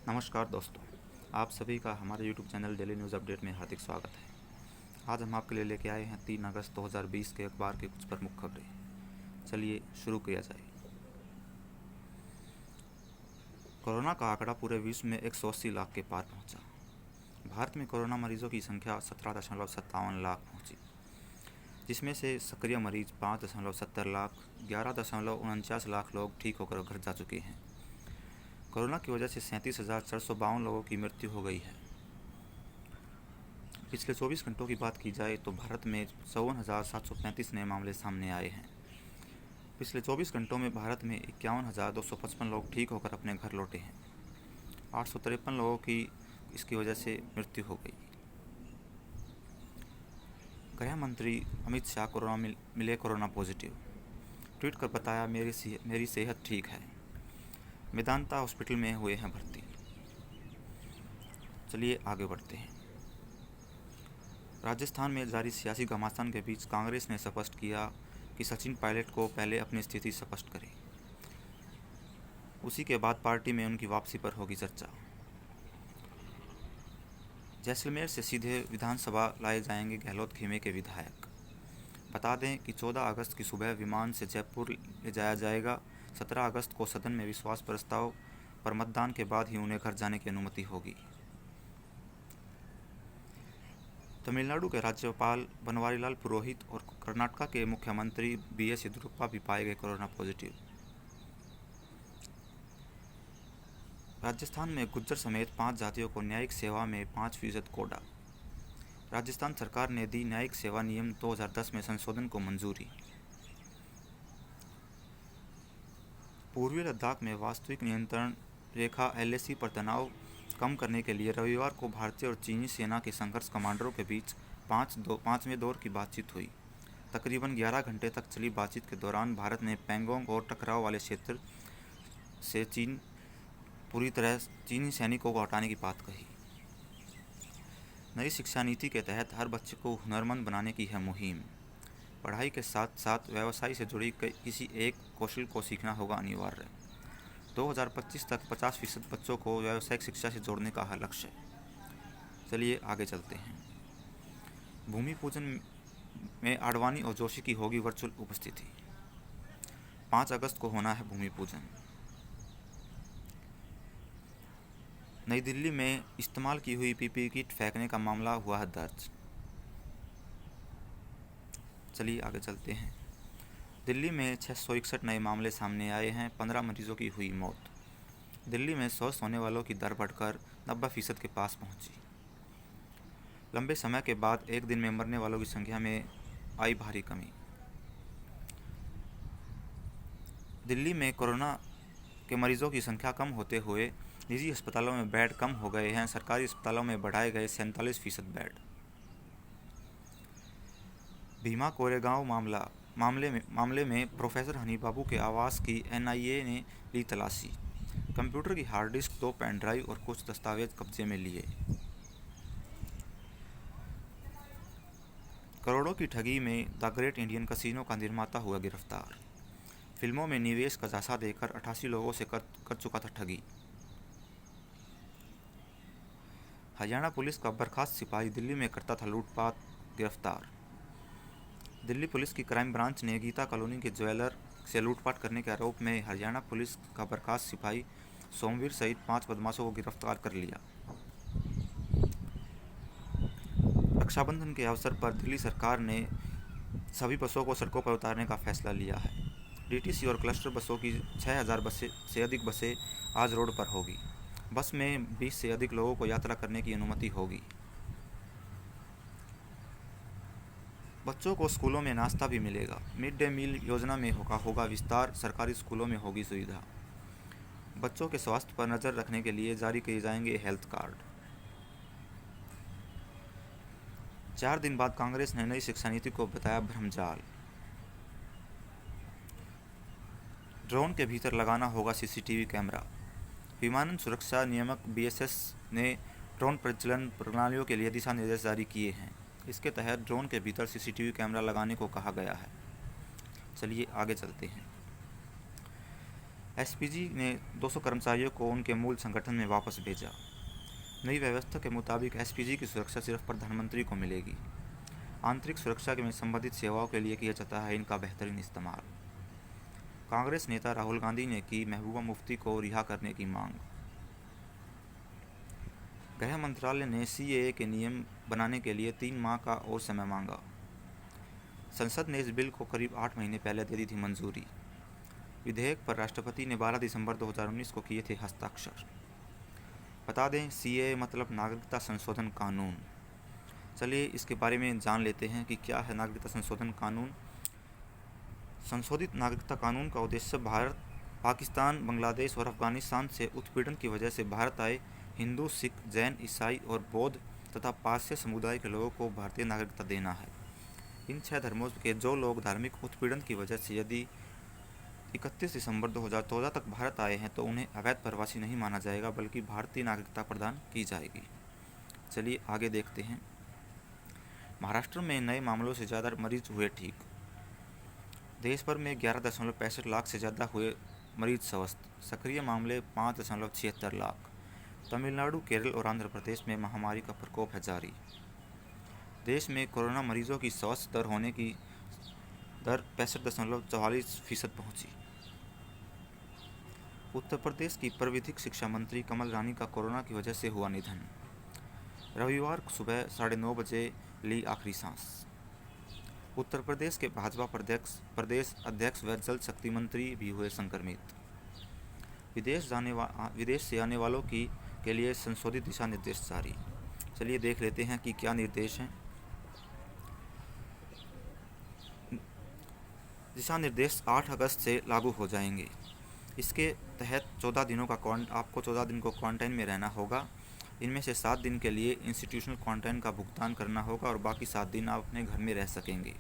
नमस्कार दोस्तों, आप सभी का हमारे YouTube channel daily news update में हार्दिक स्वागत है। आज हम आपके लिए लेके आए हैं 3 अगस्त 2020 के अखबार की कुछ प्रमुख खबरें। चलिए शुरू किया जाए। कोरोना का आंकड़ा पूरे विश्व में 180 लाख के पार पहुंचा। भारत में कोरोना मरीजों की संख्या 17.57 लाख पहुंची, जिसमें से सक्रिय मरीज 5.70 लाख, 11.49 लाख लोग ठीक होकर घर जा चुके हैं। कोरोना की वजह से 37,452 लोगों की मृत्यु हो गई है। पिछले 24 घंटों की बात की जाए तो भारत में 54,735 नए मामले सामने आए हैं। पिछले 24 घंटों में भारत में 51,255 लोग ठीक होकर अपने घर लौटे हैं। 853 लोगों की इसकी वजह से मृत्यु हो गई। गृह मंत्री अमित शाह मिले कोरोना पॉजिटिव। ट्वीट कर बताया, मेरी सेहत ठीक है। मेदांता हॉस्पिटल में हुए हैं भर्ती। चलिए आगे बढ़ते हैं। राजस्थान में जारी सियासी घमासान के बीच कांग्रेस ने स्पष्ट किया कि सचिन पायलट को पहले अपनी स्थिति स्पष्ट करें। उसी के बाद पार्टी में उनकी वापसी पर होगी चर्चा। जैसलमेर से सीधे विधानसभा लाए जाएंगे गहलोत खेमे के विधायक। बता दें कि 14 अगस्त की सुबह विमान से जयपुर ले जाया जाएगा। 17 अगस्त को सदन में विश्वास प्रस्ताव पर मतदान के बाद ही उन्हें घर जाने की अनुमति होगी। तमिलनाडु के राज्यपाल बनवारीलाल पुरोहित और कर्नाटक के मुख्यमंत्री बीएस येदियुरप्पा भी पाए गए कोरोना पॉजिटिव। राजस्थान में गुज्जर समेत 5 जातियों को न्यायिक सेवा में 5% कोटा। राजस्थान सरकार ने दी न्यायिक सेवा नियम 2010 में संशोधन को मंजूरी। पूर्वी लद्दाख में वास्तविक नियंत्रण रेखा एलएसी पर तनाव कम करने के लिए रविवार को भारतीय और चीनी सेना के संघर्ष कमांडरों के बीच पाँचवें दौर की बातचीत हुई। तकरीबन 11 घंटे तक चली बातचीत के दौरान भारत ने पैंगोंग और टकराव वाले क्षेत्र से पूरी तरह चीनी सैनिकों को हटाने की बात कही। नई शिक्षा नीति के तहत हर बच्चे को हुनरमंद बनाने की है मुहिम। पढ़ाई के साथ साथ व्यवसाय से जुड़ी किसी एक कौशल को सीखना होगा अनिवार्य। 2025 तक 50% बच्चों को व्यावसायिक शिक्षा से जोड़ने का है लक्ष्य। चलिए आगे चलते हैं। भूमि पूजन में आडवाणी और जोशी की होगी वर्चुअल उपस्थिति। 5 अगस्त को होना है भूमि पूजन। नई दिल्ली में इस्तेमाल की हुई पीपीई किट फेंकने का मामला हुआ है दर्ज। चलिए आगे चलते हैं। दिल्ली में 661 नए मामले सामने आए हैं। 15 मरीजों की हुई मौत। दिल्ली में स्वस्थ होने वालों की दर बढ़कर 90% के पास पहुंची। लंबे समय के बाद एक दिन में मरने वालों की संख्या में आई भारी कमी। दिल्ली में कोरोना के मरीजों की संख्या कम होते हुए निजी अस्पतालों में बेड कम हो गए हैं। सरकारी अस्पतालों में बढ़ाए गए 47% बेड। भीमा कोरेगांव मामले में प्रोफेसर हनी बाबू के आवास की एनआईए ने ली तलाशी। कंप्यूटर की हार्ड डिस्क, 2 पेन ड्राइव और कुछ दस्तावेज कब्जे में लिए। करोड़ों की ठगी में द ग्रेट इंडियन कसिनो का निर्माता हुआ गिरफ्तार। फिल्मों में निवेश का झांसा देकर 88 लोगों से कर चुका था ठगी। हरियाणा पुलिस का बर्खास्त सिपाही दिल्ली में करता था लूटपाट, गिरफ्तार। दिल्ली पुलिस की क्राइम ब्रांच ने गीता कॉलोनी के ज्वेलर से लूटपाट करने के आरोप में हरियाणा पुलिस का बर्खास्त सिपाही सोमवीर सहित 5 बदमाशों को गिरफ्तार कर लिया। रक्षाबंधन के अवसर पर दिल्ली सरकार ने सभी बसों को सड़कों पर उतारने का फैसला लिया है। डीटीसी और क्लस्टर बसों की 6,000 बसें से अधिक बसें आज रोड पर होगी। बस में 20 से अधिक लोगों को यात्रा करने की अनुमति होगी। बच्चों को स्कूलों में नाश्ता भी मिलेगा। मिड डे मील योजना में होगा विस्तार। सरकारी स्कूलों में होगी सुविधा। बच्चों के स्वास्थ्य पर नज़र रखने के लिए जारी किए जाएंगे हेल्थ कार्ड। 4 दिन बाद कांग्रेस ने नई शिक्षा नीति को बताया भ्रमजाल। ड्रोन के भीतर लगाना होगा सीसीटीवी कैमरा। विमानन सुरक्षा नियामक बीएसएस ने ड्रोन प्रचलन प्रणालियों के लिए दिशा निर्देश जारी किए हैं। इसके तहत ड्रोन के भीतर सीसीटीवी कैमरा लगाने को कहा गया है। चलिए आगे चलते हैं। एसपीजी ने 200 कर्मचारियों को उनके मूल संगठन में वापस भेजा। नई व्यवस्था के मुताबिक एसपीजी की सुरक्षा सिर्फ प्रधानमंत्री को मिलेगी। आंतरिक सुरक्षा में संबंधित सेवाओं के लिए किया जाता है इनका बेहतरीन इस्तेमाल। कांग्रेस नेता राहुल गांधी ने की महबूबा मुफ्ती को रिहा करने की मांग। गृह मंत्रालय ने सीएए के नियम बनाने के लिए 3 माह का और समय मांगा। संसद ने इस बिल को करीब 8 महीने पहले दे दी थी मंजूरी। विधेयक पर राष्ट्रपति ने 12 दिसंबर 2019 को किए थे हस्ताक्षर। बता दें, सीएए मतलब नागरिकता संशोधन कानून। चलिए इसके बारे में जान लेते हैं कि क्या है नागरिकता संशोधन कानून। संशोधित नागरिकता कानून का उद्देश्य भारत, पाकिस्तान, बांग्लादेश और अफगानिस्तान से उत्पीड़न की वजह से भारत आए हिंदू, सिख, जैन, ईसाई और बौद्ध तथा पारसी समुदाय के लोगों को भारतीय नागरिकता देना है। इन 6 धर्मों के जो लोग धार्मिक उत्पीड़न की वजह से यदि 31 दिसंबर 2014 तक भारत आए हैं तो उन्हें अवैध प्रवासी नहीं माना जाएगा, बल्कि भारतीय नागरिकता प्रदान की जाएगी। चलिए आगे देखते हैं। महाराष्ट्र में नए मामलों से ज़्यादा मरीज हुए ठीक। देश भर में 11.65 लाख से ज़्यादा हुए मरीज स्वस्थ। सक्रिय मामले 5.76 लाख। तमिलनाडु, केरल और आंध्र प्रदेश में महामारी का प्रकोप है जारी। देश में कोरोना मरीजों की स्वस्थ दर होने की दर 65.44% पहुंची। उत्तर प्रदेश की प्रविधिक शिक्षा मंत्री कमल रानी का कोरोना की वजह से हुआ निधन। रविवार सुबह 9:30 बजे ली आखिरी सांस। उत्तर प्रदेश के भाजपा प्रदेश अध्यक्ष व जल शक्ति मंत्री भी हुए संक्रमित। विदेश से आने वालों के लिए संशोधित दिशा निर्देश जारी। चलिए देख लेते हैं कि क्या निर्देश हैं। दिशा निर्देश 8 अगस्त से लागू हो जाएंगे। इसके तहत 14 दिनों का आपको 14 दिन को क्वारंटाइन में रहना होगा। इनमें से 7 दिन के लिए इंस्टीट्यूशनल क्वारंटाइन का भुगतान करना होगा और बाकी 7 दिन आप अपने घर में रह सकेंगे।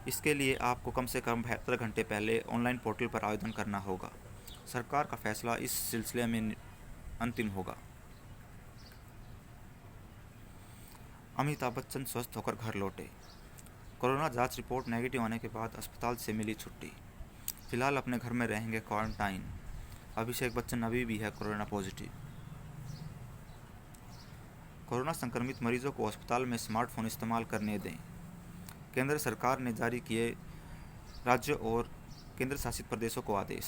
इसके लिए आपको कम से कम 72 घंटे पहले ऑनलाइन पोर्टल पर आवेदन करना होगा। सरकार का फैसला इस सिलसिले में अंतिम होगा। अमिताभ बच्चन स्वस्थ होकर घर लौटे। कोरोना जांच रिपोर्ट नेगेटिव आने के बाद अस्पताल से मिली छुट्टी। फिलहाल अपने घर में रहेंगे क्वारंटाइन। अभिषेक बच्चन अभी भी है कोरोना पॉजिटिव। कोरोना संक्रमित मरीजों को अस्पताल में स्मार्टफोन इस्तेमाल करने दें। केंद्र सरकार ने जारी किए राज्यों और केंद्र शासित प्रदेशों को आदेश।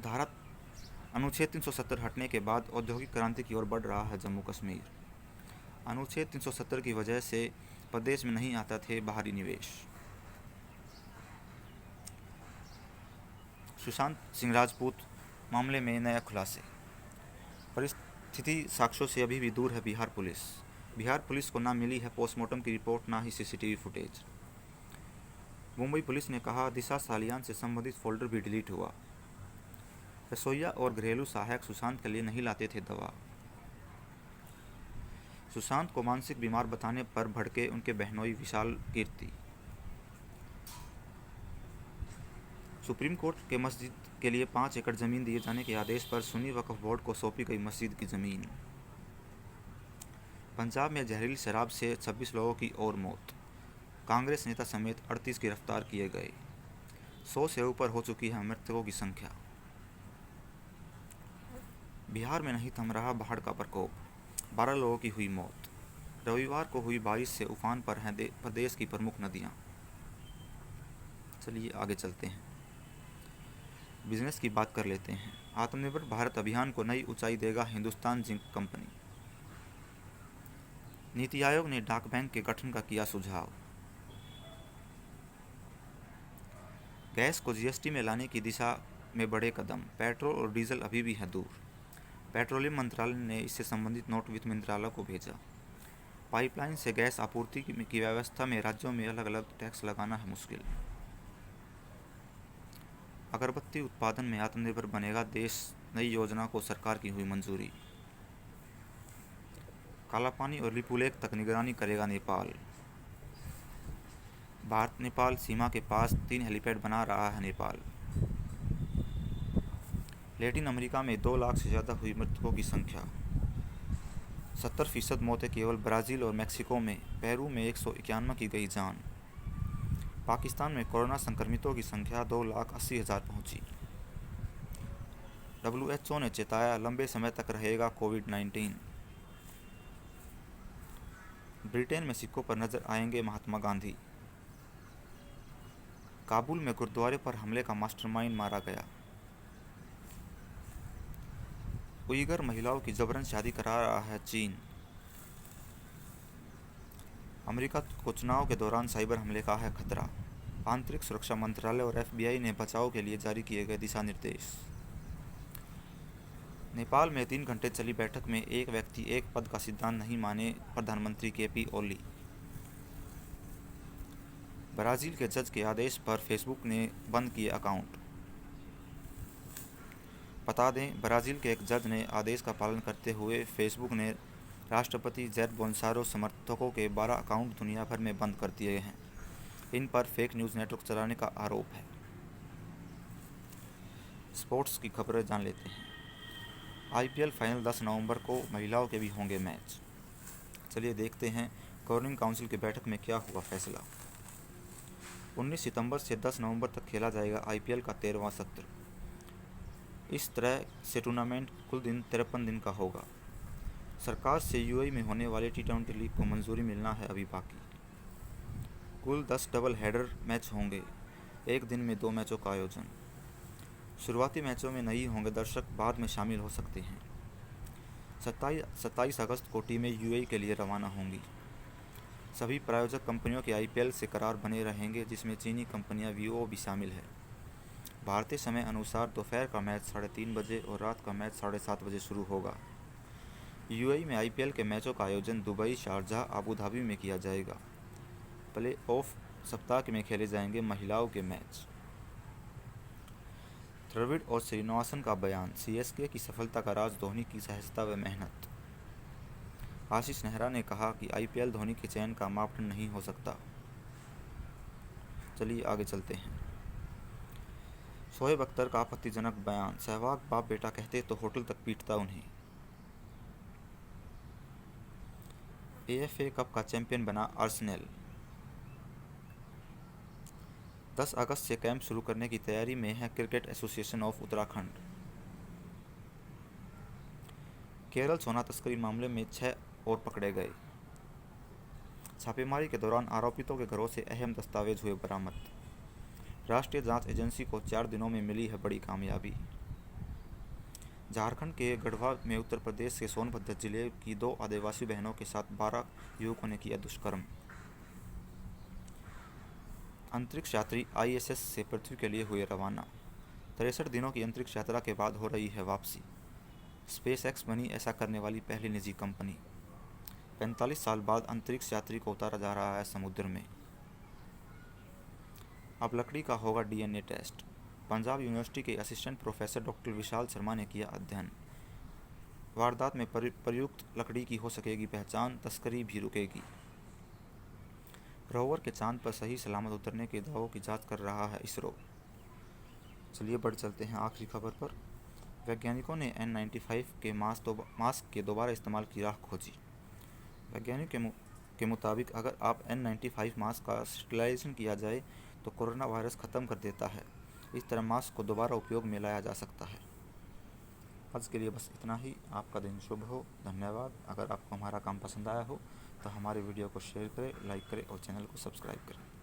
धारा अनुच्छेद 370 हटने के बाद औद्योगिक क्रांति की ओर बढ़ रहा है जम्मू कश्मीर। अनुच्छेद 370 की वजह से प्रदेश में नहीं आता थे बाहरी निवेश। सुशांत सिंह राजपूत मामले में नया खुलासे। परिस्थिति साक्ष्यों से अभी भी दूर है बिहार पुलिस। बिहार पुलिस को ना मिली है पोस्टमार्टम की रिपोर्ट, ना ही सीसीटीवी फुटेज। मुंबई पुलिस ने कहा दिशा सालियान से संबंधित फोल्डर भी डिलीट हुआ। रसोइया और घरेलू सहायक सुशांत के लिए नहीं लाते थे दवा। सुशांत को मानसिक बीमार बताने पर भड़के उनके बहनोई विशाल कीर्ति। सुप्रीम कोर्ट के मस्जिद के लिए 5 एकड़ जमीन दिए जाने के आदेश पर सुन्नी वक्फ बोर्ड को सौंपी गई मस्जिद की जमीन। पंजाब में जहरीली शराब से 26 लोगों की और मौत। कांग्रेस नेता समेत 38 गिरफ्तार किए गए। 100 से ऊपर हो चुकी है मृतकों की संख्या। बिहार में नहीं थम रहा बाढ़ का प्रकोप। 12 लोगों की हुई मौत। रविवार को हुई बारिश से उफान पर हैं प्रदेश की प्रमुख नदियां। चलिए आगे चलते हैं, बिजनेस की बात कर लेते हैं। आत्मनिर्भर भारत अभियान को नई ऊंचाई देगा हिंदुस्तान जिंक कंपनी। नीति आयोग ने डाक बैंक के गठन का किया सुझाव। गैस को जीएसटी में लाने की दिशा में बड़े कदम। पेट्रोल और डीजल अभी भी है दूर। पेट्रोलियम मंत्रालय ने इससे संबंधित नोट वित्त मंत्रालय को भेजा। पाइपलाइन से गैस आपूर्ति की व्यवस्था में राज्यों में अलग अलग टैक्स लगाना है मुश्किल। अगरबत्ती उत्पादन में आत्मनिर्भर बनेगा देश, नई योजना को सरकार की हुई मंजूरी। कालापानी और लिपुलेख तक निगरानी करेगा नेपाल। भारत नेपाल सीमा के पास 3 हेलीपैड बना रहा है नेपाल। लैटिन अमेरिका में 2 लाख से ज़्यादा हुई मृतकों की संख्या। 70% मौतें केवल ब्राज़ील और मैक्सिको में। पेरू में 191 की गई जान। पाकिस्तान में कोरोना संक्रमितों की संख्या 2,80,000 पहुंची। WHO ने चेताया, लंबे समय तक रहेगा कोविड-19। ब्रिटेन में सिखों पर नजर आएंगे महात्मा गांधी। काबुल में गुरुद्वारे पर हमले का मास्टरमाइंड मारा गया। उइगर महिलाओं की जबरन शादी करा रहा है चीन। अमेरिका को चुनाव के दौरान साइबर हमले का है खतरा। आंतरिक सुरक्षा मंत्रालय और FBI ने बचाव के लिए जारी किए गए दिशा निर्देश। नेपाल में 3 घंटे चली बैठक में एक व्यक्ति एक पद का सिद्धांत नहीं माने प्रधानमंत्री KP ओली। ब्राजील के जज के आदेश पर फेसबुक ने बंद किए अकाउंट। बता दें, ब्राजील के एक जज ने आदेश का पालन करते हुए फेसबुक ने राष्ट्रपति जैर बोल्सोनारो समर्थकों के 12 अकाउंट दुनिया भर में बंद कर दिए हैं। इन पर फेक न्यूज़ नेटवर्क चलाने का आरोप है। स्पोर्ट्स की खबरें जान लेते हैं। IPL फाइनल 10 नवंबर को महिलाओं के भी होंगे मैच। चलिए देखते हैं गवर्निंग काउंसिल की बैठक में क्या हुआ फैसला। 19 सितंबर से 10 नवंबर तक खेला जाएगा IPL का 13वां सत्र। इस तरह से टूर्नामेंट कुल दिन 53 दिन का होगा। सरकार से UAE में होने वाले T20 लीग को मंजूरी मिलना है अभी बाकी। कुल 10 डबल हेडर मैच होंगे, एक दिन में 2 मैचों का आयोजन। शुरुआती मैचों में नहीं होंगे दर्शक, बाद में शामिल हो सकते हैं। 27 अगस्त को टीमें UAE के लिए रवाना होंगी। सभी प्रायोजक कंपनियों के IPL से करार बने रहेंगे, जिसमें चीनी कंपनियां Vivo भी शामिल है। भारतीय समय अनुसार दोपहर का मैच 3:30 बजे और रात का मैच 7:30 बजे शुरू होगा। UAE में IPL के मैचों का आयोजन दुबई, शारजाह, अबू धाबी में किया जाएगा। प्ले ऑफ सप्ताह में खेले जाएंगे महिलाओं के मैच। द्रविड़ और श्रीनिवासन का बयान, CSK की सफलता का राज धोनी की सहजता व मेहनत। आशीष नेहरा ने कहा कि IPL धोनी के चयन का मापदंड नहीं हो सकता। चलिए आगे चलते हैं। शोएब अख्तर का आपत्तिजनक बयान, सहवाग बाप बेटा कहते तो होटल तक पीटता उन्हें। AFA कप का चैंपियन बना आर्सेनल। 10 अगस्त से कैंप शुरू करने की तैयारी में है cricket association of Uttarakhand. Kerala सोना तस्करी मामले में 6 और पकड़े गए। छापेमारी के दौरान आरोपितों के घरों से अहम दस्तावेज हुए बरामद। राष्ट्रीय जांच एजेंसी को 4 दिनों में मिली है बड़ी कामयाबी। झारखंड के गढ़वा में उत्तर प्रदेश के सोनभद्र जिले की 2 आदिवासी बहनों के साथ 12 युवकों ने किया दुष्कर्म। अंतरिक्ष यात्री ISS से पृथ्वी के लिए हुए रवाना। 63 दिनों की अंतरिक्ष यात्रा के बाद हो रही है वापसी। SpaceX बनी ऐसा करने वाली पहली निजी कंपनी। 45 साल बाद अंतरिक्ष यात्री को उतारा जा रहा है समुद्र में। अब लकड़ी का होगा DNA टेस्ट। पंजाब यूनिवर्सिटी के assistant professor doctor Vishal Sharma ने किया अध्ययन। वारदात में प्रयुक्त लकड़ी की हो सकेगी पहचान, तस्करी भी रुकेगी। रोवर के चांद पर सही सलामत उतरने के दावों की जांच कर रहा है इसरो। चलिए बढ़ चलते हैं आखिरी खबर पर। वैज्ञानिकों ने N95 के मास्क के दोबारा इस्तेमाल की राह खोजी। वैज्ञानिकों के मुताबिक अगर आप N95 मास्क का स्टेरिलाइजेशन किया जाए तो कोरोना वायरस ख़त्म कर देता है। इस तरह मास्क को दोबारा उपयोग में लाया जा सकता है। आज के लिए बस इतना ही। आपका दिन शुभ हो। धन्यवाद। अगर आपको हमारा काम पसंद आया हो तो हमारे वीडियो को शेयर करें, लाइक करें और चैनल को सब्सक्राइब करें।